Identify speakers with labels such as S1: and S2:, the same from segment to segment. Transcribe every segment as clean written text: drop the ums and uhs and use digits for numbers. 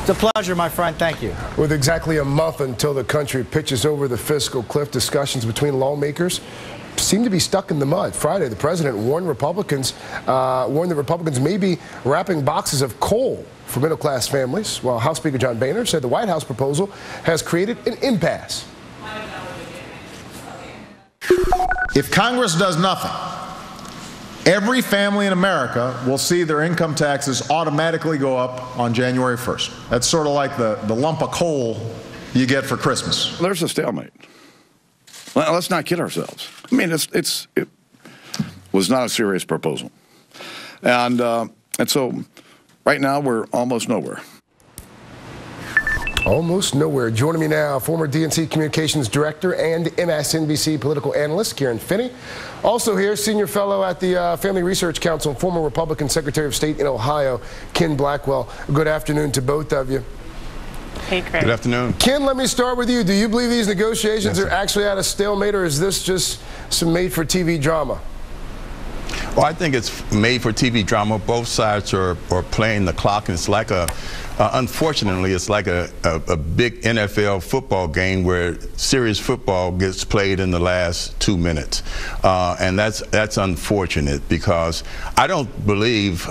S1: It's a pleasure, my friend. Thank you.
S2: With exactly a month until the country pitches over the fiscal cliff, discussions between lawmakers seem to be stuck in the mud. Friday, the president warned that Republicans may be wrapping boxes of coal for middle-class families, while House Speaker John Boehner said the White House proposal has created an impasse.
S3: If Congress does nothing, every family in America will see their income taxes automatically go up on January 1st. That's sort of like the lump of coal you get for Christmas.
S4: There's a stalemate. Well, let's not kid ourselves. I mean, it was not a serious proposal. And so right now we're almost nowhere.
S2: Almost nowhere. Joining me now, former DNC Communications Director and MSNBC political analyst, Finney. Also here, senior fellow at the Family Research Council and former Republican Secretary of State in Ohio, Ken Blackwell. Good afternoon to both of you.
S5: Hey, Craig.
S6: Good afternoon.
S2: Ken, let me start with you. Do you believe these negotiations are actually at a stalemate, or is this just some made-for-TV drama?
S6: Well, I think it's made for TV drama. Both sides are playing the clock, and it's like unfortunately, it's like a big NFL football game where serious football gets played in the last 2 minutes. And that's unfortunate, because I don't believe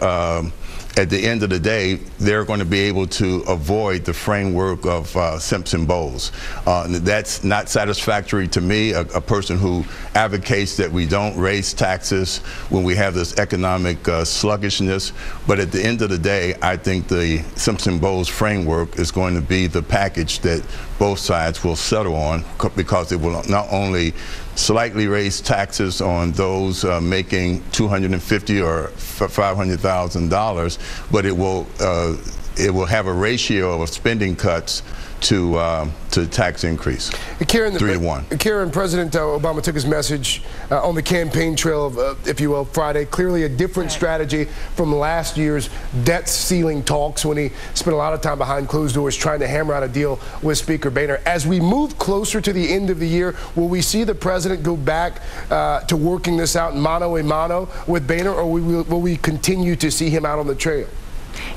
S6: at the end of the day, they're going to be able to avoid the framework of Simpson-Bowles. That's not satisfactory to me, a person who advocates that we don't raise taxes when we have this economic sluggishness. But at the end of the day, I think the Simpson-Bowles framework is going to be the package that both sides will settle on, because it will not only slightly raise taxes on those making $250,000 or $500,000, but it will have a ratio of spending cuts to tax increase.
S2: Karen,
S6: 3-to-1.
S2: Karen, President Obama took his message on the campaign trail of, if you will, Friday. Clearly a different strategy from last year's debt ceiling talks, when he spent a lot of time behind closed doors trying to hammer out a deal with Speaker Boehner. As we move closer to the end of the year, will we see the president go back to working this out mano a mano with Boehner, or will we continue to see him out on the trail?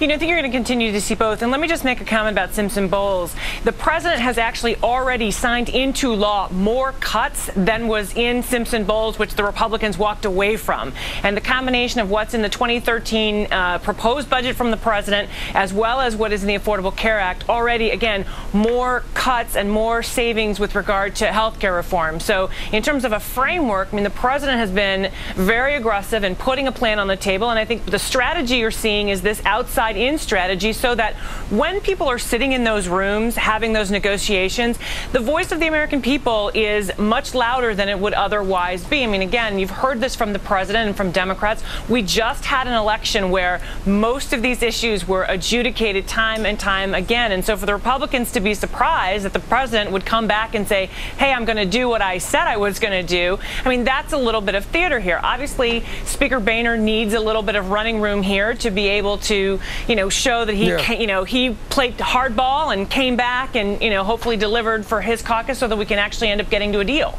S5: You know, I think you're going to continue to see both. And let me just make a comment about Simpson-Bowles. The president has actually already signed into law more cuts than was in Simpson-Bowles, which the Republicans walked away from. And the combination of what's in the 2013 proposed budget from the president, as well as what is in the Affordable Care Act, already, again, more cuts and more savings with regard to health care reform. So in terms of a framework, I mean, the president has been very aggressive in putting a plan on the table. And I think the strategy you're seeing is this outside-in strategy, so that when people are sitting in those rooms having those negotiations, the voice of the American people is much louder than it would otherwise be. I mean, again, you've heard this from the president and from Democrats. We just had an election where most of these issues were adjudicated time and time again. And so for the Republicans to be surprised that the president would come back and say, hey, I'm going to do what I said I was going to do, I mean, that's a little bit of theater here. Obviously, Speaker Boehner needs a little bit of running room here to be able to, show that he played hardball and came back and, hopefully delivered for his caucus so that we can actually end up getting to a deal.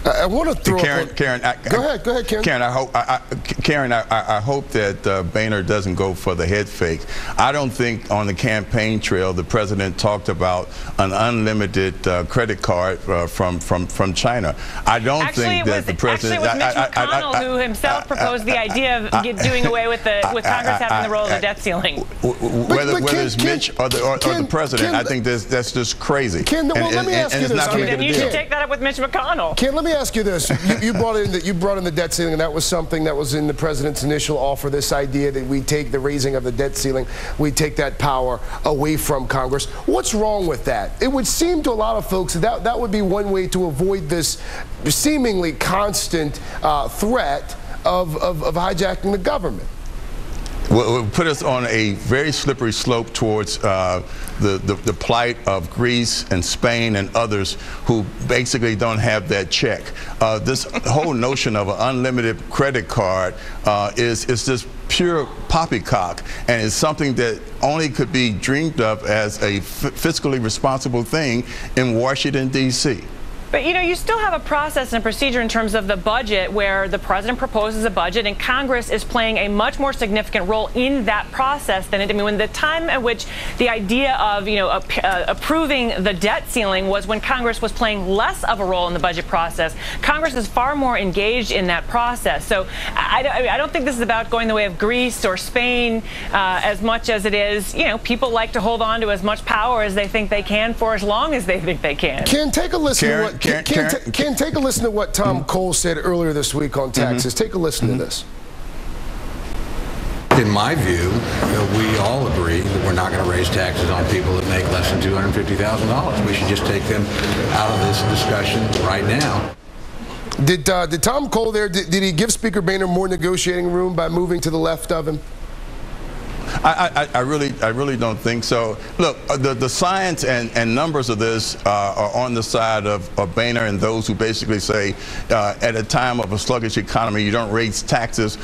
S2: I want to throw
S6: Karen,
S2: go ahead, Karen.
S6: Karen, I hope that Boehner doesn't go for the head fake. I don't think on the campaign trail the president talked about an unlimited credit card from China. I don't think that the president.
S5: Actually, it was Mitch McConnell who himself proposed the idea of doing away with Congress having the role of the debt ceiling.
S6: Whether it's Mitch or the president, I think that's just crazy.
S2: Ken, let me ask you this.
S5: Then you should take that up with Mitch McConnell.
S2: Ken, let me ask you this. You brought in the debt ceiling, and that was something that was in the president's initial offer, this idea that we take the raising of the debt ceiling, we take that power away from Congress. What's wrong with that? It would seem to a lot of folks that would be one way to avoid this seemingly constant threat of hijacking the government.
S6: Well, it would put us on a very slippery slope towards the plight of Greece and Spain and others who basically don't have that check. This whole notion of an unlimited credit card is just pure poppycock, and it's something that only could be dreamed of as a fiscally responsible thing in Washington, D.C.
S5: But, you know, you still have a process and a procedure in terms of the budget where the president proposes a budget and Congress is playing a much more significant role in that process than it. I mean, when the time at which the idea of, you know, approving the debt ceiling was when Congress was playing less of a role in the budget process. Congress is far more engaged in that process. So I don't think this is about going the way of Greece or Spain as much as it is, you know, people like to hold on to as much power as they think they can for as long as they think they can.
S2: Ken, take a listen to what Ken, take a listen to what Tom Cole said earlier this week on taxes. Take a listen to this.
S1: In my view, we all agree that we're not going to raise taxes on people that make less than $250,000. We should just take them out of this discussion right now.
S2: Did Tom Cole there, did he give Speaker Boehner more negotiating room by moving to the left of him?
S6: I really don't think so. Look, the science and numbers of this are on the side of Boehner and those who basically say at a time of a sluggish economy, you don't raise taxes,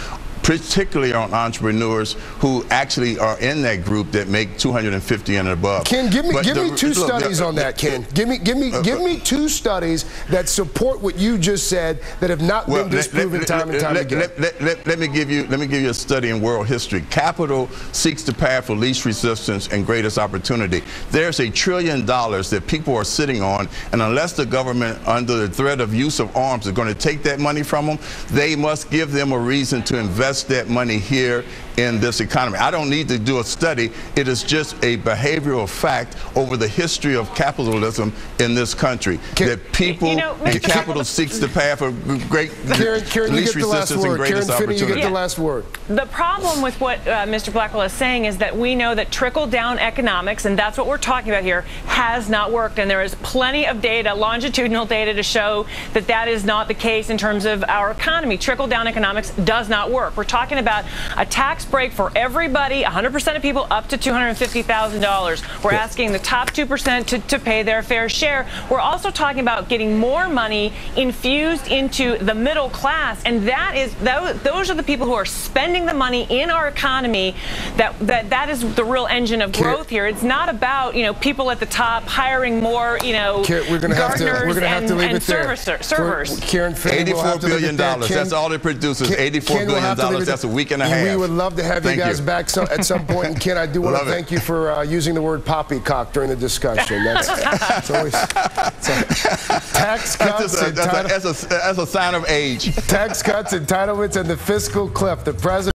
S6: particularly on entrepreneurs who actually are in that group that make $250 and above.
S2: Ken, give me two studies on that, Ken. Give me two studies that support what you just said that have not been disproven time and time again.
S6: Let me give you a study in world history. Capital seeks the path of least resistance and greatest opportunity. There's $1 trillion that people are sitting on, and unless the government, under the threat of use of arms, is going to take that money from them, they must give them a reason to invest that money here in this economy. I don't need to do a study. It is just a behavioral fact over the history of capitalism in this country that people and capital seeks the path of least resistance and greatest opportunity.
S2: You get the last word.
S5: The problem with what Mr. Blackwell is saying is that we know that trickle-down economics, and that's what we're talking about here, has not worked. And there is plenty of data, longitudinal data, to show that that is not the case in terms of our economy. Trickle-down economics does not work. We're talking about a tax break for everybody, 100% of people up to $250,000. We're asking the top 2% to pay their fair share. We're also talking about getting more money infused into the middle class, and those are the people who are spending the money in our economy. That is the real engine of growth here. It's not about, you know, people at the top hiring more, you know, gardeners and servers.
S2: Karen Finney,
S6: $84 billion. That's all it produces. $84 billion. That's a week and a half.
S2: We would love to have you guys back at some point. And Ken, I do want to thank you for using the word poppycock during the discussion. That's always tax cuts.
S6: That's a sign of age.
S2: Tax cuts, entitlements, and the fiscal cliff. The president.